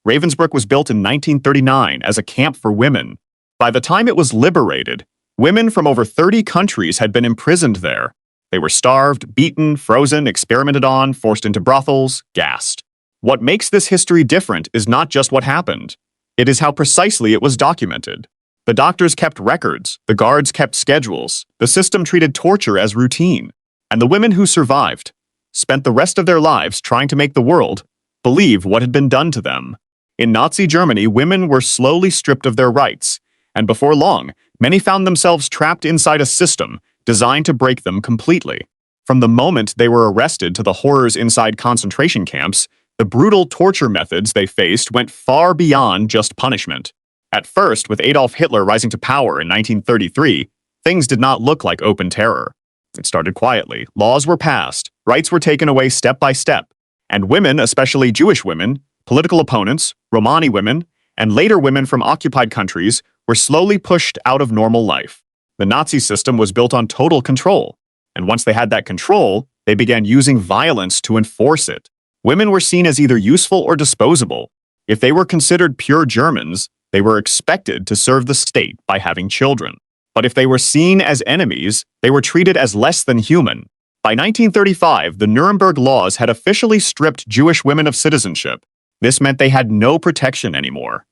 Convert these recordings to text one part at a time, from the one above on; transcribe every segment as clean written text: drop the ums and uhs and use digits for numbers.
Ravensbrück was built in 1939 as a camp for women. By the time it was liberated, women from over 30 countries had been imprisoned there. They were starved, beaten, frozen, experimented on, forced into brothels, gassed. What makes this history different is not just what happened. It is how precisely it was documented. The doctors kept records, the guards kept schedules, the system treated torture as routine, and the women who survived spent the rest of their lives trying to make the world believe what had been done to them. In Nazi Germany, women were slowly stripped of their rights, and before long, many found themselves trapped inside a system designed to break them completely. From the moment they were arrested to the horrors inside concentration camps, the brutal torture methods they faced went far beyond just punishment. At first, with Adolf Hitler rising to power in 1933, things did not look like open terror. It started quietly. Laws were passed, rights were taken away step by step, and women, especially Jewish women, political opponents, Romani women, and later women from occupied countries, were slowly pushed out of normal life. The Nazi system was built on total control, and once they had that control, they began using violence to enforce it. Women were seen as either useful or disposable. If they were considered pure Germans, they were expected to serve the state by having children. But if they were seen as enemies, they were treated as less than human. By 1935, the Nuremberg laws had officially stripped Jewish women of citizenship. This meant they had no protection anymore.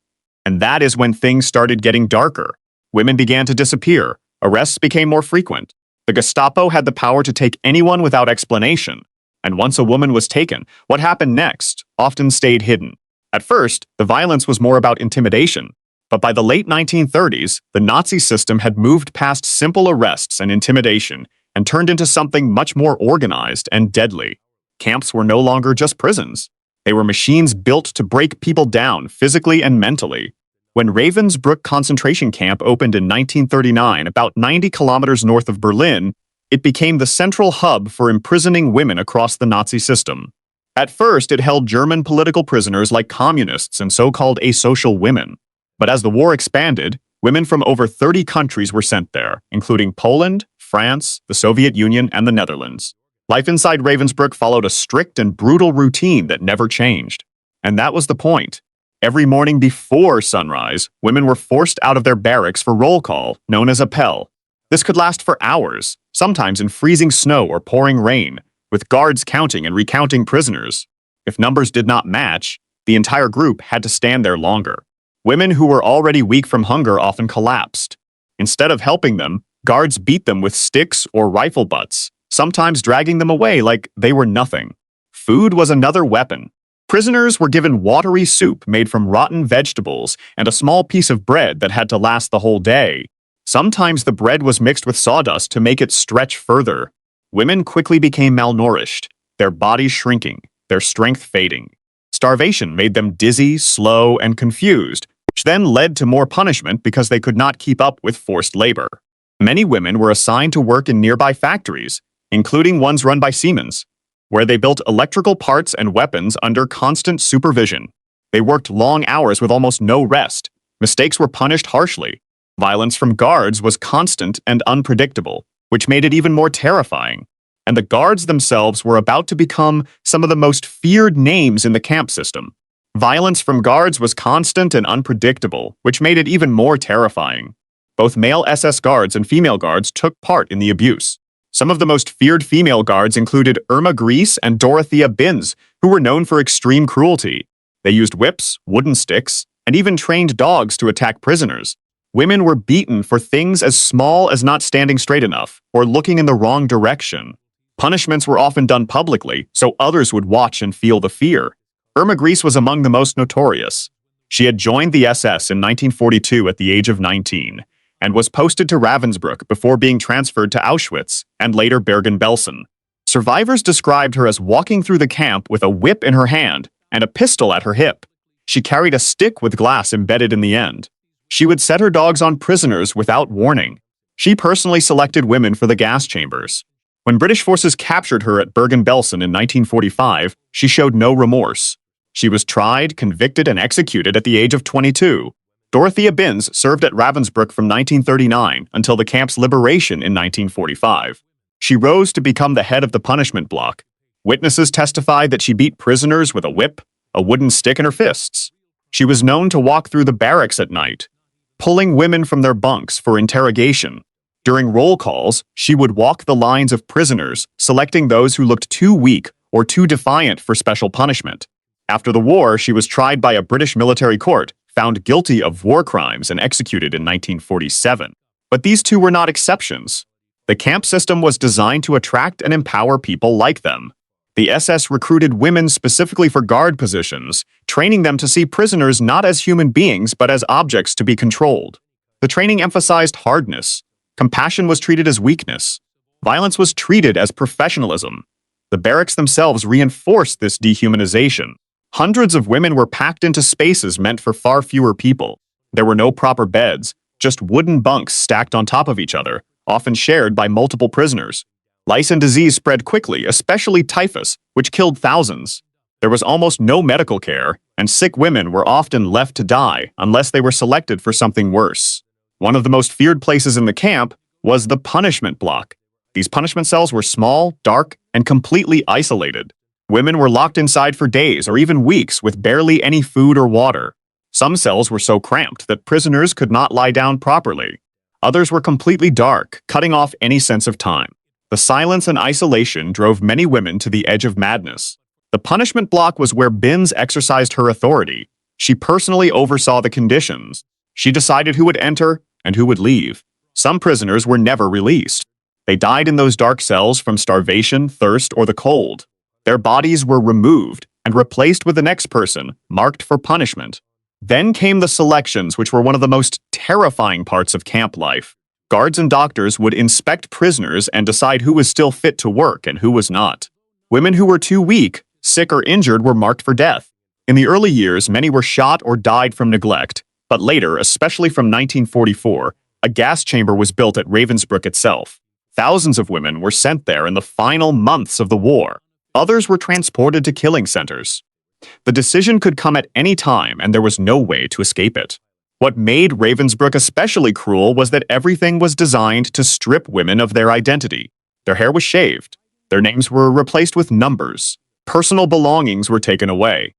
And that is when things started getting darker. Women began to disappear. Arrests became more frequent. The Gestapo had the power to take anyone without explanation. And once a woman was taken, what happened next often stayed hidden. At first, the violence was more about intimidation. But by the late 1930s, the Nazi system had moved past simple arrests and intimidation and turned into something much more organized and deadly. Camps were no longer just prisons. They were machines built to break people down physically and mentally. When Ravensbrück concentration camp opened in 1939, about 90 kilometers north of Berlin, it became the central hub for imprisoning women across the Nazi system. At first, it held German political prisoners like communists and so-called asocial women. But as the war expanded, women from over 30 countries were sent there, including Poland, France, the Soviet Union, and the Netherlands. Life inside Ravensbrück followed a strict and brutal routine that never changed. And that was the point. Every morning before sunrise, women were forced out of their barracks for roll call, known as appel. This could last for hours, sometimes in freezing snow or pouring rain, with guards counting and recounting prisoners. If numbers did not match, the entire group had to stand there longer. Women who were already weak from hunger often collapsed. Instead of helping them, guards beat them with sticks or rifle butts, sometimes dragging them away like they were nothing. Food was another weapon. Prisoners were given watery soup made from rotten vegetables and a small piece of bread that had to last the whole day. Sometimes the bread was mixed with sawdust to make it stretch further. Women quickly became malnourished, their bodies shrinking, their strength fading. Starvation made them dizzy, slow, and confused, which then led to more punishment because they could not keep up with forced labor. Many women were assigned to work in nearby factories, including ones run by Siemens, where they built electrical parts and weapons under constant supervision. They worked long hours with almost no rest. Mistakes were punished harshly. Violence from guards was constant and unpredictable, which made it even more terrifying. And the guards themselves were about to become some of the most feared names in the camp system. Violence from guards was constant and unpredictable, which made it even more terrifying. Both male SS guards and female guards took part in the abuse. Some of the most feared female guards included Irma Grese and Dorothea Binz, who were known for extreme cruelty. They used whips, wooden sticks, and even trained dogs to attack prisoners. Women were beaten for things as small as not standing straight enough or looking in the wrong direction. Punishments were often done publicly, so others would watch and feel the fear. Irma Grese was among the most notorious. She had joined the SS in 1942 at the age of 19, and was posted to Ravensbrück before being transferred to Auschwitz and later Bergen-Belsen. Survivors described her as walking through the camp with a whip in her hand and a pistol at her hip. She carried a stick with glass embedded in the end. She would set her dogs on prisoners without warning. She personally selected women for the gas chambers. When British forces captured her at Bergen-Belsen in 1945, she showed no remorse. She was tried, convicted, and executed at the age of 22. Dorothea Binz served at Ravensbrück from 1939 until the camp's liberation in 1945. She rose to become the head of the punishment block. Witnesses testified that she beat prisoners with a whip, a wooden stick, and her fists. She was known to walk through the barracks at night, pulling women from their bunks for interrogation. During roll calls, she would walk the lines of prisoners, selecting those who looked too weak or too defiant for special punishment. After the war, she was tried by a British military court, found guilty of war crimes, and executed in 1947. But these two were not exceptions. The camp system was designed to attract and empower people like them. The SS recruited women specifically for guard positions, training them to see prisoners not as human beings but as objects to be controlled. The training emphasized hardness. Compassion was treated as weakness. Violence was treated as professionalism. The barracks themselves reinforced this dehumanization. Hundreds of women were packed into spaces meant for far fewer people. There were no proper beds, just wooden bunks stacked on top of each other, often shared by multiple prisoners. Lice and disease spread quickly, especially typhus, which killed thousands. There was almost no medical care, and sick women were often left to die unless they were selected for something worse. One of the most feared places in the camp was the punishment block. These punishment cells were small, dark, and completely isolated. Women were locked inside for days or even weeks with barely any food or water. Some cells were so cramped that prisoners could not lie down properly. Others were completely dark, cutting off any sense of time. The silence and isolation drove many women to the edge of madness. The punishment block was where Binz exercised her authority. She personally oversaw the conditions. She decided who would enter and who would leave. Some prisoners were never released. They died in those dark cells from starvation, thirst, or the cold. Their bodies were removed and replaced with the next person, marked for punishment. Then came the selections, which were one of the most terrifying parts of camp life. Guards and doctors would inspect prisoners and decide who was still fit to work and who was not. Women who were too weak, sick, or injured were marked for death. In the early years, many were shot or died from neglect, but later, especially from 1944, a gas chamber was built at Ravensbrück itself. Thousands of women were sent there in the final months of the war. Others were transported to killing centers. The decision could come at any time, and there was no way to escape it. What made Ravensbrück especially cruel was that everything was designed to strip women of their identity. Their hair was shaved. Their names were replaced with numbers. Personal belongings were taken away.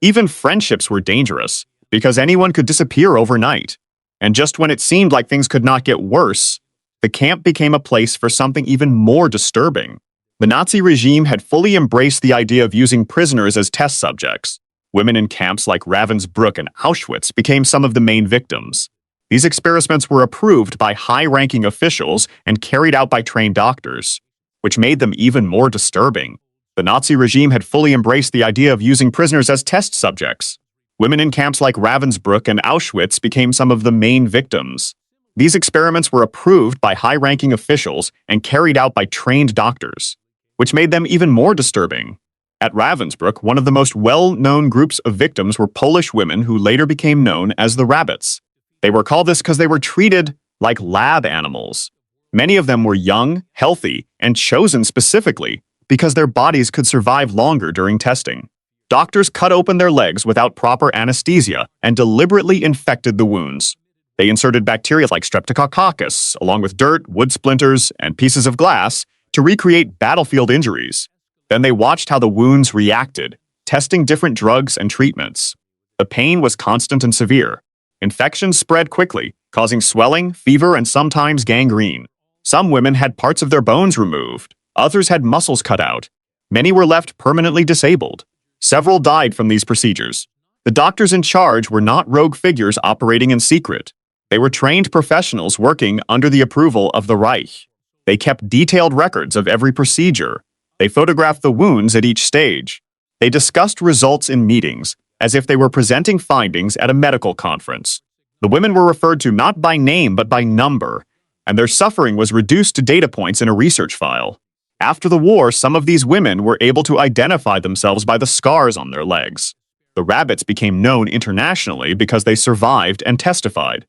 Even friendships were dangerous, because anyone could disappear overnight. And just when it seemed like things could not get worse, the camp became a place for something even more disturbing. The Nazi regime had fully embraced the idea of using prisoners as test subjects. Women in camps like Ravensbrück and Auschwitz became some of the main victims. These experiments were approved by high-ranking officials and carried out by trained doctors, which made them even more disturbing. The Nazi regime had fully embraced the idea of using prisoners as test subjects. Women in camps like Ravensbrück and Auschwitz became some of the main victims. These experiments were approved by high-ranking officials and carried out by trained doctors, which made them even more disturbing. At Ravensbrück, one of the most well-known groups of victims were Polish women who later became known as the rabbits. They were called this because they were treated like lab animals. Many of them were young, healthy, and chosen specifically because their bodies could survive longer during testing. Doctors cut open their legs without proper anesthesia and deliberately infected the wounds. They inserted bacteria like streptococcus, along with dirt, wood splinters, and pieces of glass to recreate battlefield injuries. Then they watched how the wounds reacted, testing different drugs and treatments. The pain was constant and severe. Infections spread quickly, causing swelling, fever, and sometimes gangrene. Some women had parts of their bones removed. Others had muscles cut out. Many were left permanently disabled. Several died from these procedures. The doctors in charge were not rogue figures operating in secret. They were trained professionals working under the approval of the Reich. They kept detailed records of every procedure. They photographed the wounds at each stage. They discussed results in meetings, as if they were presenting findings at a medical conference. The women were referred to not by name but by number, and their suffering was reduced to data points in a research file. After the war, some of these women were able to identify themselves by the scars on their legs. The rabbits became known internationally because they survived and testified.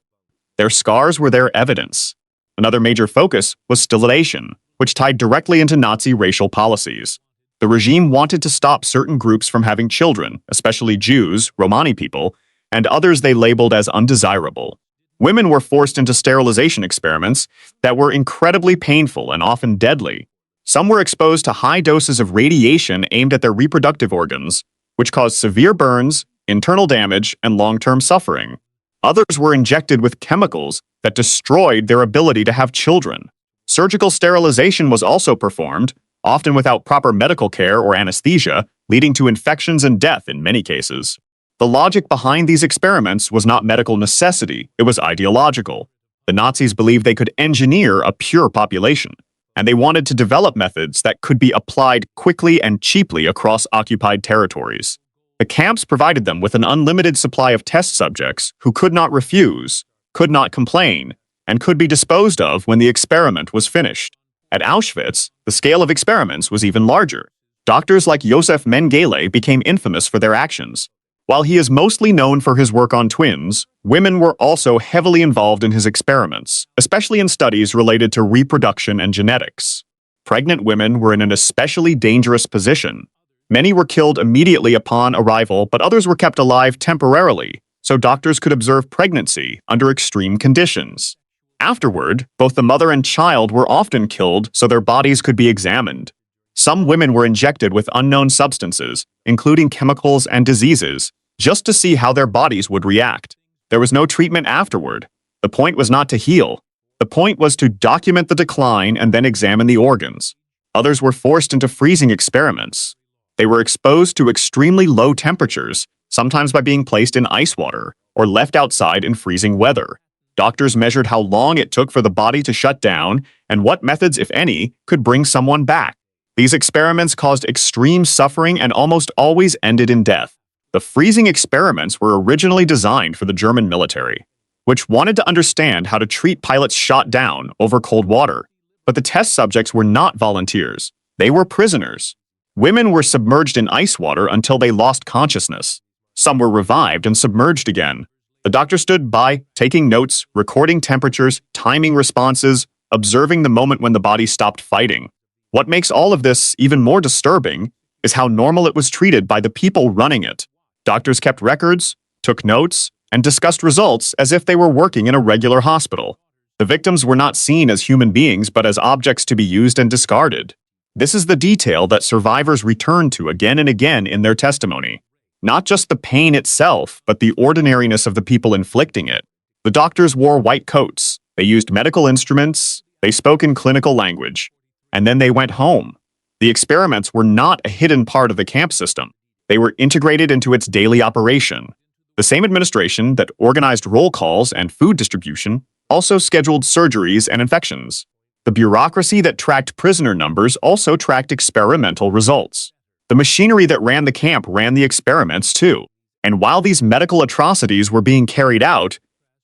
Their scars were their evidence. Another major focus was stilization, which tied directly into Nazi racial policies. The regime wanted to stop certain groups from having children, especially Jews, Romani people, and others they labeled as undesirable. Women were forced into sterilization experiments that were incredibly painful and often deadly. Some were exposed to high doses of radiation aimed at their reproductive organs, which caused severe burns, internal damage, and long-term suffering. Others were injected with chemicals that destroyed their ability to have children. Surgical sterilization was also performed, often without proper medical care or anesthesia, leading to infections and death in many cases. The logic behind these experiments was not medical necessity, it was ideological. The Nazis believed they could engineer a pure population, and they wanted to develop methods that could be applied quickly and cheaply across occupied territories. The camps provided them with an unlimited supply of test subjects who could not refuse, could not complain, and could be disposed of when the experiment was finished. At Auschwitz, the scale of experiments was even larger. Doctors like Josef Mengele became infamous for their actions. While he is mostly known for his work on twins, women were also heavily involved in his experiments, especially in studies related to reproduction and genetics. Pregnant women were in an especially dangerous position. Many were killed immediately upon arrival, but others were kept alive temporarily, so doctors could observe pregnancy under extreme conditions. Afterward, both the mother and child were often killed so their bodies could be examined. Some women were injected with unknown substances, including chemicals and diseases, just to see how their bodies would react. There was no treatment afterward. The point was not to heal. The point was to document the decline and then examine the organs. Others were forced into freezing experiments. They were exposed to extremely low temperatures, sometimes by being placed in ice water or left outside in freezing weather. Doctors measured how long it took for the body to shut down and what methods, if any, could bring someone back. These experiments caused extreme suffering and almost always ended in death. The freezing experiments were originally designed for the German military, which wanted to understand how to treat pilots shot down over cold water. But the test subjects were not volunteers. They were prisoners. Women were submerged in ice water until they lost consciousness. Some were revived and submerged again. The doctor stood by, taking notes, recording temperatures, timing responses, observing the moment when the body stopped fighting. What makes all of this even more disturbing is how normal it was treated by the people running it. Doctors kept records, took notes, and discussed results as if they were working in a regular hospital. The victims were not seen as human beings but as objects to be used and discarded. This is the detail that survivors return to again and again in their testimony. Not just the pain itself, but the ordinariness of the people inflicting it. The doctors wore white coats, they used medical instruments, they spoke in clinical language. And then they went home. The experiments were not a hidden part of the camp system. They were integrated into its daily operation. The same administration that organized roll calls and food distribution also scheduled surgeries and infections. The bureaucracy that tracked prisoner numbers also tracked experimental results. The machinery that ran the camp ran the experiments too. And while these medical atrocities were being carried out,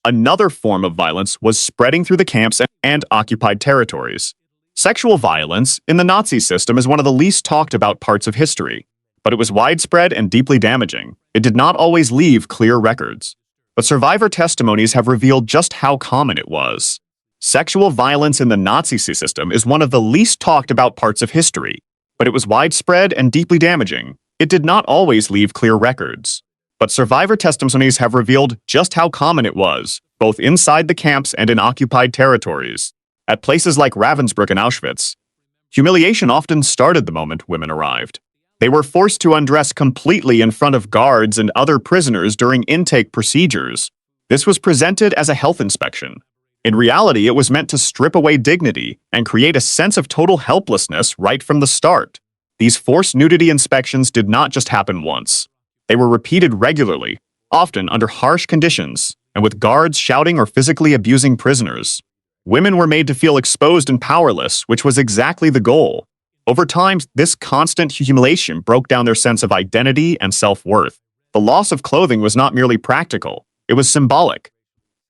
another form of violence was spreading through the camps and occupied territories. Sexual violence in the Nazi system is one of the least talked about parts of history, but it was widespread and deeply damaging. It did not always leave clear records, but survivor testimonies have revealed just how common it was. Sexual violence in the Nazi system is one of the least talked about parts of history, but it was widespread and deeply damaging. It did not always leave clear records, but survivor testimonies have revealed just how common it was, both inside the camps and in occupied territories. At places like Ravensbrück and Auschwitz, humiliation often started the moment women arrived. They were forced to undress completely in front of guards and other prisoners during intake procedures. This was presented as a health inspection. In reality, it was meant to strip away dignity and create a sense of total helplessness right from the start. These forced nudity inspections did not just happen once. They were repeated regularly, often under harsh conditions, and with guards shouting or physically abusing prisoners. Women were made to feel exposed and powerless, which was exactly the goal. Over time, this constant humiliation broke down their sense of identity and self-worth. The loss of clothing was not merely practical, it was symbolic.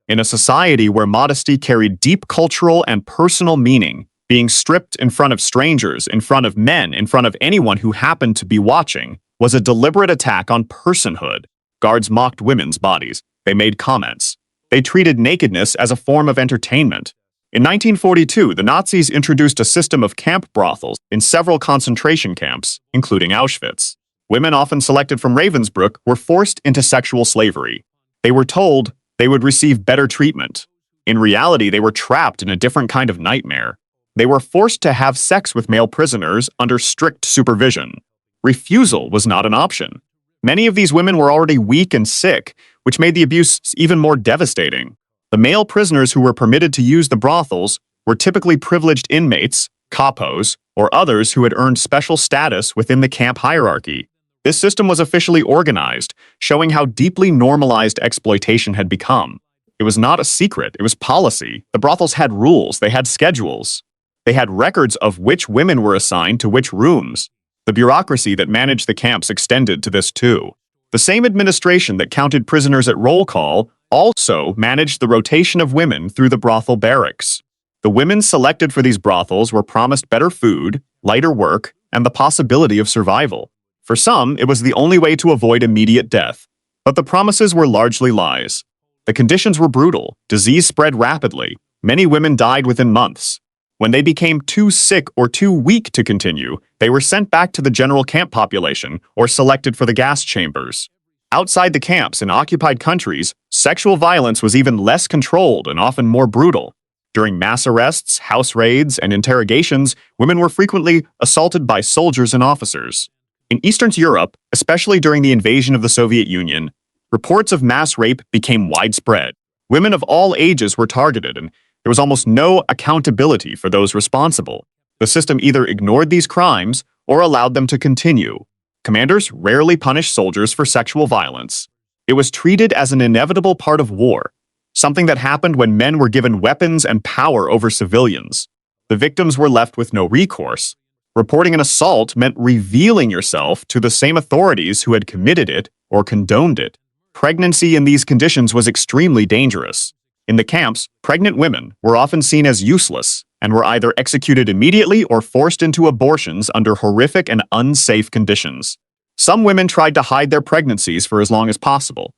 In a society where modesty carried deep cultural and personal meaning, being stripped in front of strangers, in front of men, in front of anyone who happened to be watching, was a deliberate attack on personhood. Guards mocked women's bodies. They made comments. They treated nakedness as a form of entertainment. In 1942, the Nazis introduced a system of camp brothels in several concentration camps, including Auschwitz. Women often selected from Ravensbrück were forced into sexual slavery. They were told they would receive better treatment. In reality, they were trapped in a different kind of nightmare. They were forced to have sex with male prisoners under strict supervision. Refusal was not an option. Many of these women were already weak and sick, which made the abuse even more devastating. The male prisoners who were permitted to use the brothels were typically privileged inmates, kapos, or others who had earned special status within the camp hierarchy. This system was officially organized, showing how deeply normalized exploitation had become. It was not a secret, it was policy. The brothels had rules, they had schedules. They had records of which women were assigned to which rooms. The bureaucracy that managed the camps extended to this too. The same administration that counted prisoners at roll call also managed the rotation of women through the brothel barracks. The women selected for these brothels were promised better food, lighter work, and the possibility of survival. For some, it was the only way to avoid immediate death. But the promises were largely lies. The conditions were brutal, disease spread rapidly, many women died within months. When they became too sick or too weak to continue, they were sent back to the general camp population or selected for the gas chambers. Outside the camps in occupied countries, sexual violence was even less controlled and often more brutal. During mass arrests, house raids, and interrogations, women were frequently assaulted by soldiers and officers. In Eastern Europe, especially during the invasion of the Soviet Union, reports of mass rape became widespread. Women of all ages were targeted, and there was almost no accountability for those responsible. The system either ignored these crimes or allowed them to continue. Commanders rarely punished soldiers for sexual violence. It was treated as an inevitable part of war, something that happened when men were given weapons and power over civilians. The victims were left with no recourse. Reporting an assault meant revealing yourself to the same authorities who had committed it or condoned it. Pregnancy in these conditions was extremely dangerous. In the camps, pregnant women were often seen as useless and were either executed immediately or forced into abortions under horrific and unsafe conditions. Some women tried to hide their pregnancies for as long as possible,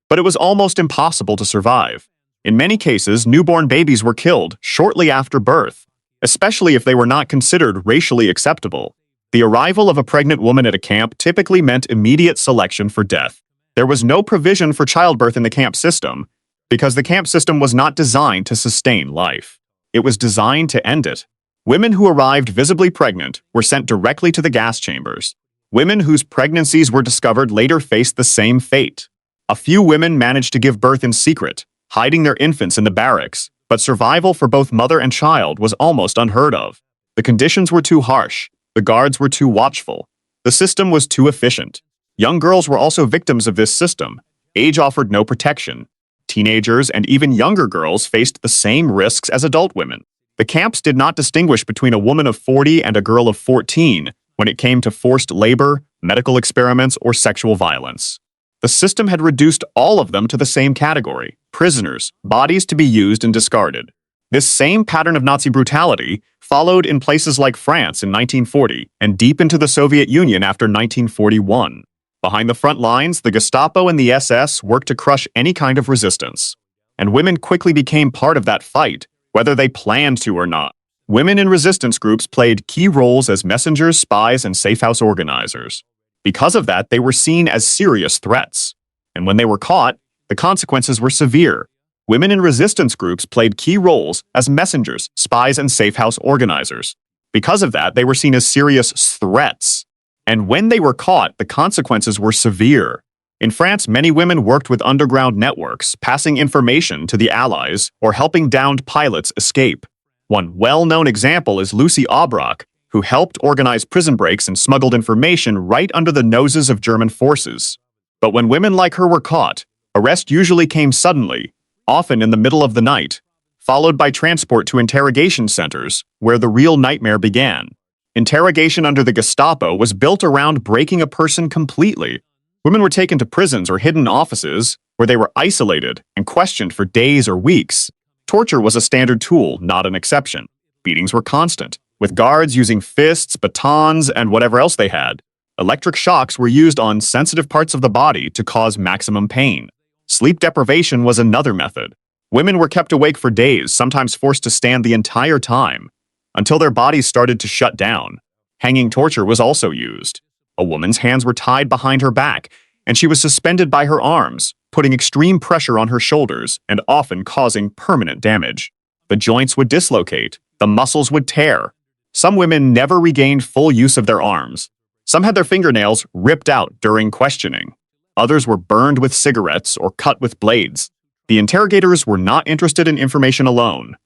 but it was almost impossible to survive. In many cases, newborn babies were killed shortly after birth, especially if they were not considered racially acceptable. The arrival of a pregnant woman at a camp typically meant immediate selection for death. There was no provision for childbirth in the camp system, because the camp system was not designed to sustain life. It was designed to end it. Women who arrived visibly pregnant were sent directly to the gas chambers. Women whose pregnancies were discovered later faced the same fate. A few women managed to give birth in secret, hiding their infants in the barracks, but survival for both mother and child was almost unheard of. The conditions were too harsh. The guards were too watchful. The system was too efficient. Young girls were also victims of this system. Age offered no protection. Teenagers and even younger girls faced the same risks as adult women. The camps did not distinguish between a woman of 40 and a girl of 14 when it came to forced labor, medical experiments, or sexual violence. The system had reduced all of them to the same category: prisoners, bodies to be used and discarded. This same pattern of Nazi brutality followed in places like France in 1940 and deep into the Soviet Union after 1941. Behind the front lines, the Gestapo and the SS worked to crush any kind of resistance. And women quickly became part of that fight, whether they planned to or not. Women in resistance groups played key roles as messengers, spies, and safe house organizers. Because of that, they were seen as serious threats. And when they were caught, the consequences were severe. Women in resistance groups played key roles as messengers, spies, and safe house organizers. Because of that, they were seen as serious threats. And when they were caught, the consequences were severe. In France, many women worked with underground networks, passing information to the Allies or helping downed pilots escape. One well-known example is Lucie Aubrac, who helped organize prison breaks and smuggled information right under the noses of German forces. But when women like her were caught, arrest usually came suddenly, often in the middle of the night, followed by transport to interrogation centers, where the real nightmare began. Interrogation under the Gestapo was built around breaking a person completely. Women were taken to prisons or hidden offices, where they were isolated and questioned for days or weeks. Torture was a standard tool, not an exception. Beatings were constant, with guards using fists, batons, and whatever else they had. Electric shocks were used on sensitive parts of the body to cause maximum pain. Sleep deprivation was another method. Women were kept awake for days, sometimes forced to stand the entire time, until their bodies started to shut down. Hanging torture was also used. A woman's hands were tied behind her back, and she was suspended by her arms, putting extreme pressure on her shoulders and often causing permanent damage. The joints would dislocate, the muscles would tear. Some women never regained full use of their arms. Some had their fingernails ripped out during questioning. Others were burned with cigarettes or cut with blades. The interrogators were not interested in information alone.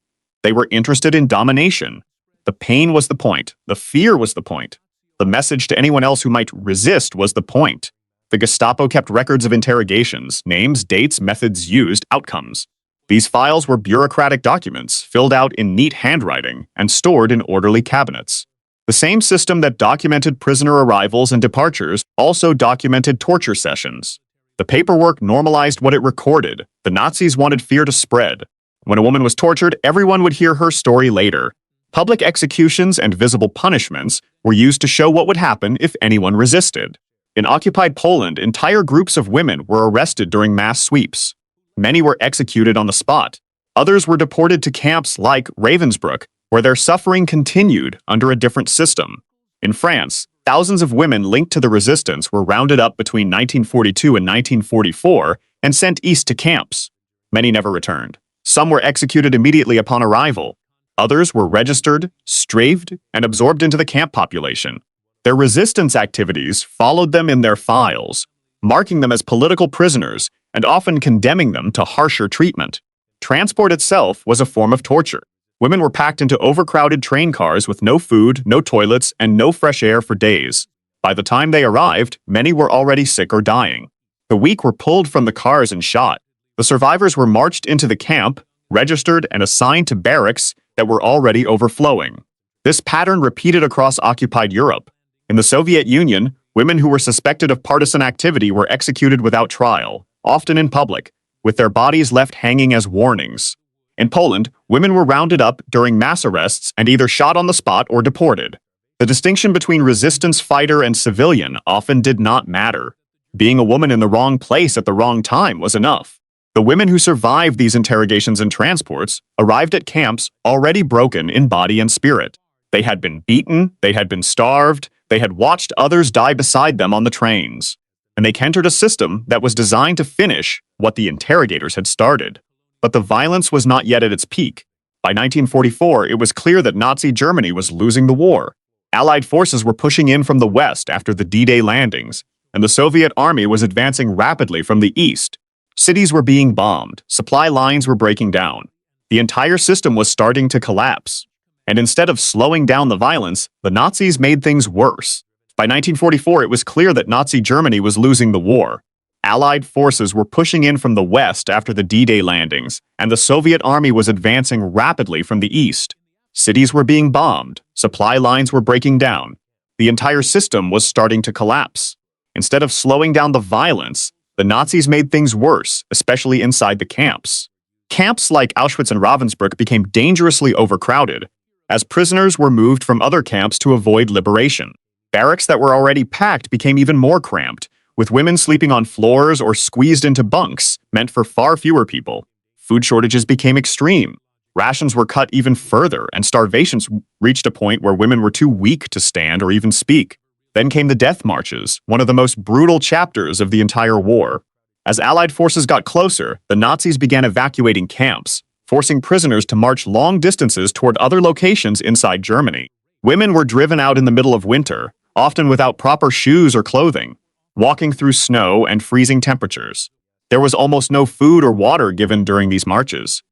They were interested in domination. The pain was the point. The fear was the point. The message to anyone else who might resist was the point. The Gestapo kept records of interrogations, names, dates, methods used, outcomes. These files were bureaucratic documents, filled out in neat handwriting and stored in orderly cabinets. The same system that documented prisoner arrivals and departures also documented torture sessions. The paperwork normalized what it recorded. The Nazis wanted fear to spread. When a woman was tortured, everyone would hear her story later. Public executions and visible punishments were used to show what would happen if anyone resisted. In occupied Poland, entire groups of women were arrested during mass sweeps. Many were executed on the spot. Others were deported to camps like Ravensbrück, where their suffering continued under a different system. In France, thousands of women linked to the resistance were rounded up between 1942 and 1944 and sent east to camps. Many never returned. Some were executed immediately upon arrival. Others were registered, strafed, and absorbed into the camp population. Their resistance activities followed them in their files, marking them as political prisoners and often condemning them to harsher treatment. Transport itself was a form of torture. Women were packed into overcrowded train cars with no food, no toilets, and no fresh air for days. By the time they arrived, many were already sick or dying. The weak were pulled from the cars and shot. The survivors were marched into the camp, registered, and assigned to barracks that were already overflowing. This pattern repeated across occupied Europe. In the Soviet Union, women who were suspected of partisan activity were executed without trial, often in public, with their bodies left hanging as warnings. In Poland, women were rounded up during mass arrests and either shot on the spot or deported. The distinction between resistance fighter and civilian often did not matter. Being a woman in the wrong place at the wrong time was enough. The women who survived these interrogations and transports arrived at camps already broken in body and spirit. They had been beaten, they had been starved, they had watched others die beside them on the trains. And they entered a system that was designed to finish what the interrogators had started. But the violence was not yet at its peak. By 1944, it was clear that Nazi Germany was losing the war. Allied forces were pushing in from the west after the D-Day landings, and the Soviet army was advancing rapidly from the east. Cities were being bombed, supply lines were breaking down. The entire system was starting to collapse. And instead of slowing down the violence, the Nazis made things worse. By 1944, it was clear that Nazi Germany was losing the war. Allied forces were pushing in from the west after the D-Day landings, and the Soviet army was advancing rapidly from the east. Cities were being bombed, supply lines were breaking down. The entire system was starting to collapse. Instead of slowing down the violence, the Nazis made things worse, especially inside the camps. Camps like Auschwitz and Ravensbrück became dangerously overcrowded, as prisoners were moved from other camps to avoid liberation. Barracks that were already packed became even more cramped, with women sleeping on floors or squeezed into bunks meant for far fewer people. Food shortages became extreme. Rations were cut even further, and starvation reached a point where women were too weak to stand or even speak. Then came the death marches, one of the most brutal chapters of the entire war. As Allied forces got closer, the Nazis began evacuating camps, forcing prisoners to march long distances toward other locations inside Germany. Women were driven out in the middle of winter, often without proper shoes or clothing, walking through snow and freezing temperatures. There was almost no food or water given during these marches.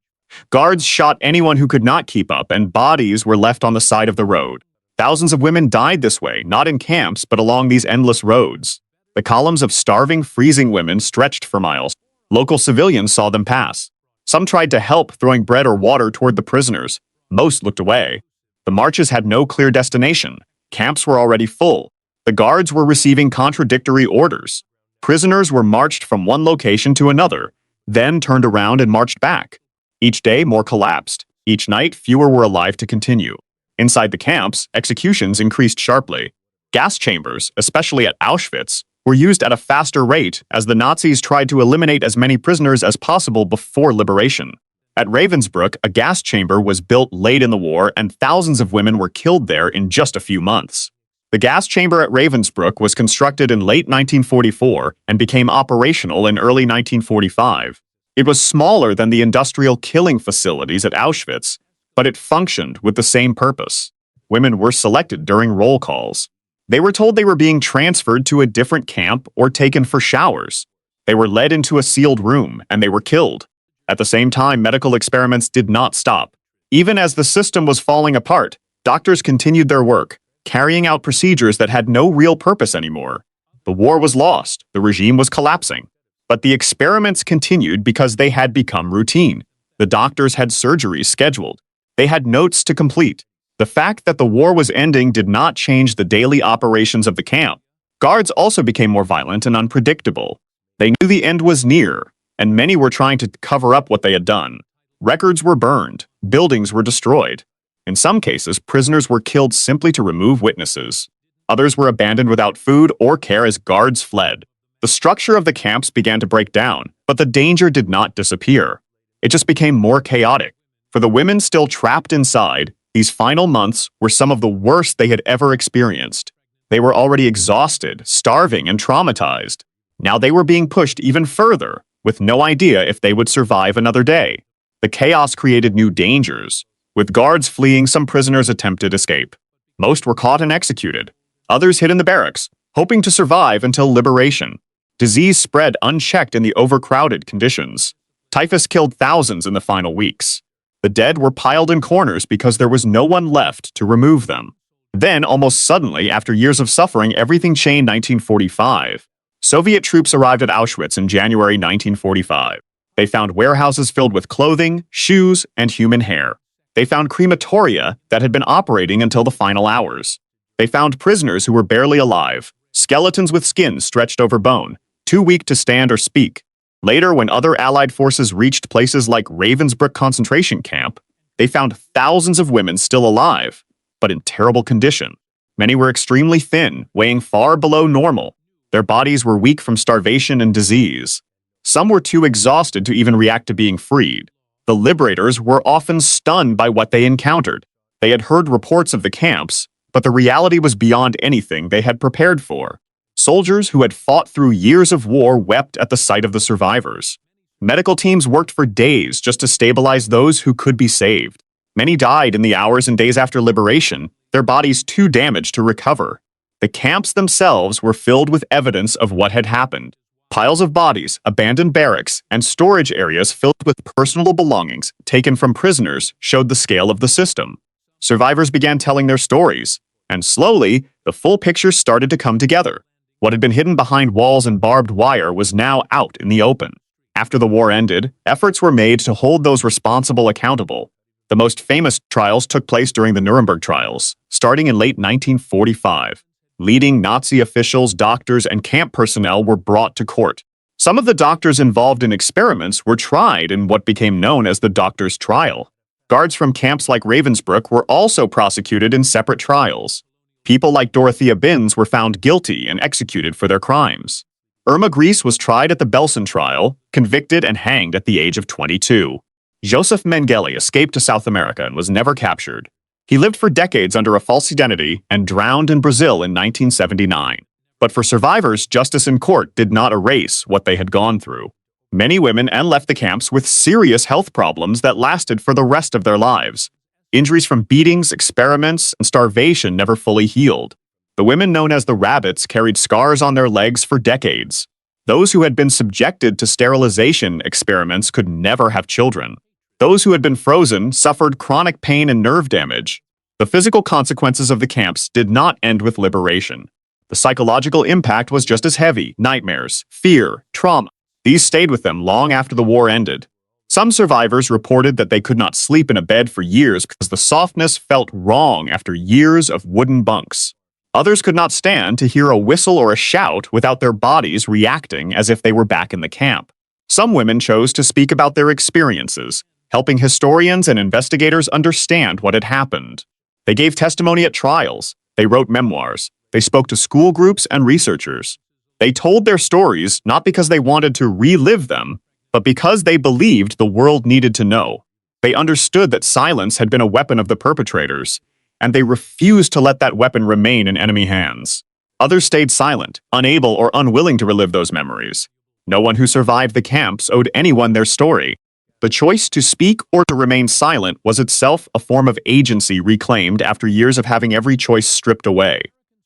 Guards shot anyone who could not keep up, and bodies were left on the side of the road. Thousands of women died this way, not in camps, but along these endless roads. The columns of starving, freezing women stretched for miles. Local civilians saw them pass. Some tried to help, throwing bread or water toward the prisoners. Most looked away. The marches had no clear destination. Camps were already full. The guards were receiving contradictory orders. Prisoners were marched from one location to another, then turned around and marched back. Each day, more collapsed. Each night, fewer were alive to continue. Inside the camps, executions increased sharply. Gas chambers, especially at Auschwitz, were used at a faster rate as the Nazis tried to eliminate as many prisoners as possible before liberation. At Ravensbrück, a gas chamber was built late in the war, and thousands of women were killed there in just a few months. The gas chamber at Ravensbrück was constructed in late 1944 and became operational in early 1945. It was smaller than the industrial killing facilities at Auschwitz, but it functioned with the same purpose. Women were selected during roll calls. They were told they were being transferred to a different camp or taken for showers. They were led into a sealed room, and they were killed. At the same time, medical experiments did not stop. Even as the system was falling apart, doctors continued their work, carrying out procedures that had no real purpose anymore. The war was lost, the regime was collapsing. But the experiments continued because they had become routine. The doctors had surgeries scheduled. They had notes to complete. The fact that the war was ending did not change the daily operations of the camp. Guards also became more violent and unpredictable. They knew the end was near, and many were trying to cover up what they had done. Records were burned, buildings were destroyed. In some cases, prisoners were killed simply to remove witnesses. Others were abandoned without food or care as guards fled. The structure of the camps began to break down, but the danger did not disappear. It just became more chaotic. For the women still trapped inside, these final months were some of the worst they had ever experienced. They were already exhausted, starving, and traumatized. Now they were being pushed even further, with no idea if they would survive another day. The chaos created new dangers. With guards fleeing, some prisoners attempted escape. Most were caught and executed. Others hid in the barracks, hoping to survive until liberation. Disease spread unchecked in the overcrowded conditions. Typhus killed thousands in the final weeks. The dead were piled in corners because there was no one left to remove them. Then, almost suddenly, after years of suffering, everything changed in 1945. Soviet troops arrived at Auschwitz in January 1945. They found warehouses filled with clothing, shoes, and human hair. They found crematoria that had been operating until the final hours. They found prisoners who were barely alive, skeletons with skin stretched over bone, too weak to stand or speak. Later, when other Allied forces reached places like Ravensbrück concentration camp, they found thousands of women still alive, but in terrible condition. Many were extremely thin, weighing far below normal. Their bodies were weak from starvation and disease. Some were too exhausted to even react to being freed. The liberators were often stunned by what they encountered. They had heard reports of the camps, but the reality was beyond anything they had prepared for. Soldiers who had fought through years of war wept at the sight of the survivors. Medical teams worked for days just to stabilize those who could be saved. Many died in the hours and days after liberation, their bodies too damaged to recover. The camps themselves were filled with evidence of what had happened. Piles of bodies, abandoned barracks, and storage areas filled with personal belongings taken from prisoners showed the scale of the system. Survivors began telling their stories, and slowly, the full picture started to come together. What had been hidden behind walls and barbed wire was now out in the open. After the war ended, efforts were made to hold those responsible accountable. The most famous trials took place during the Nuremberg trials, starting in late 1945. Leading Nazi officials, doctors, and camp personnel were brought to court. Some of the doctors involved in experiments were tried in what became known as the doctor's trial. Guards from camps like Ravensbrück were also prosecuted in separate trials. People like Dorothea Binz were found guilty and executed for their crimes. Irma Grese was tried at the Belsen trial, convicted and hanged at the age of 22. Josef Mengele escaped to South America and was never captured. He lived for decades under a false identity and drowned in Brazil in 1979. But for survivors, justice in court did not erase what they had gone through. Many women left the camps with serious health problems that lasted for the rest of their lives. Injuries from beatings, experiments, and starvation never fully healed. The women known as the rabbits carried scars on their legs for decades. Those who had been subjected to sterilization experiments could never have children. Those who had been frozen suffered chronic pain and nerve damage. The physical consequences of the camps did not end with liberation. The psychological impact was just as heavy: nightmares, fear, trauma. These stayed with them long after the war ended. Some survivors reported that they could not sleep in a bed for years because the softness felt wrong after years of wooden bunks. Others could not stand to hear a whistle or a shout without their bodies reacting as if they were back in the camp. Some women chose to speak about their experiences, helping historians and investigators understand what had happened. They gave testimony at trials. They wrote memoirs. They spoke to school groups and researchers. They told their stories not because they wanted to relive them, but because they believed the world needed to know. They understood that silence had been a weapon of the perpetrators, and they refused to let that weapon remain in enemy hands. Others stayed silent, unable or unwilling to relive those memories. No one who survived the camps owed anyone their story. The choice to speak or to remain silent was itself a form of agency reclaimed after years of having every choice stripped away.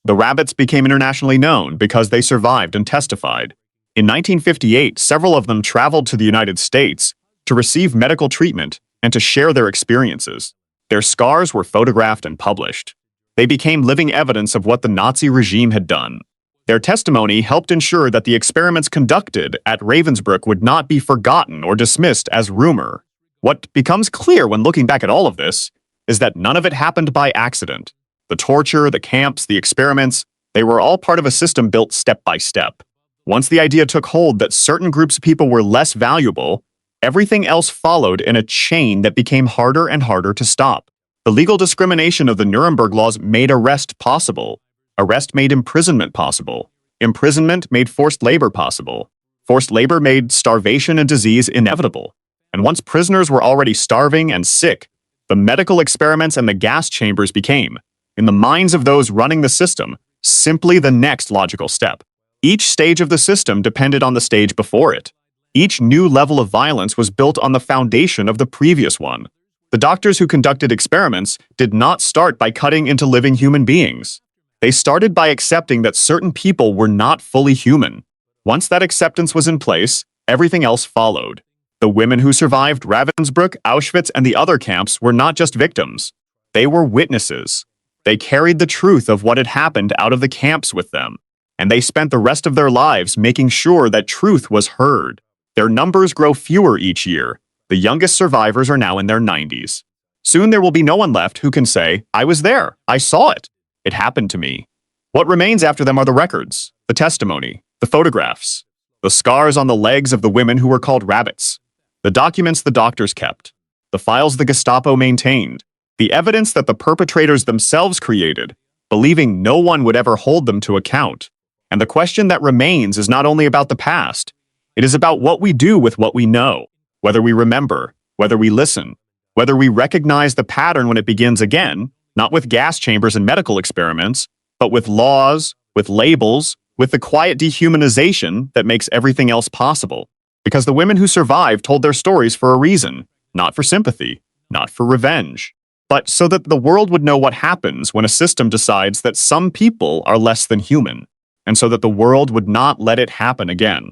The rabbits became internationally known because they survived and testified. In 1958, several of them traveled to the United States to receive medical treatment and to share their experiences. Their scars were photographed and published. They became living evidence of what the Nazi regime had done. Their testimony helped ensure that the experiments conducted at Ravensbrück would not be forgotten or dismissed as rumor. What becomes clear when looking back at all of this is that none of it happened by accident. The torture, the camps, the experiments, they were all part of a system built step by step. Once the idea took hold that certain groups of people were less valuable, everything else followed in a chain that became harder and harder to stop. The legal discrimination of the Nuremberg laws made arrest possible. Arrest made imprisonment possible. Imprisonment made forced labor possible. Forced labor made starvation and disease inevitable. And once prisoners were already starving and sick, the medical experiments and the gas chambers became, in the minds of those running the system, simply the next logical step. Each stage of the system depended on the stage before it. Each new level of violence was built on the foundation of the previous one. The doctors who conducted experiments did not start by cutting into living human beings. They started by accepting that certain people were not fully human. Once that acceptance was in place, everything else followed. The women who survived Ravensbrück, Auschwitz, and the other camps were not just victims. They were witnesses. They carried the truth of what had happened out of the camps with them, and they spent the rest of their lives making sure that truth was heard. Their numbers grow fewer each year. The youngest survivors are now in their 90s. Soon there will be no one left who can say, "I was there. I saw it. It happened to me." What remains after them are the records, the testimony, the photographs, the scars on the legs of the women who were called rabbits, the documents the doctors kept, the files the Gestapo maintained, the evidence that the perpetrators themselves created, believing no one would ever hold them to account. And the question that remains is not only about the past, it is about what we do with what we know, whether we remember, whether we listen, whether we recognize the pattern when it begins again, not with gas chambers and medical experiments, but with laws, with labels, with the quiet dehumanization that makes everything else possible. Because the women who survived told their stories for a reason, not for sympathy, not for revenge, but so that the world would know what happens when a system decides that some people are less than human, and so that the world would not let it happen again.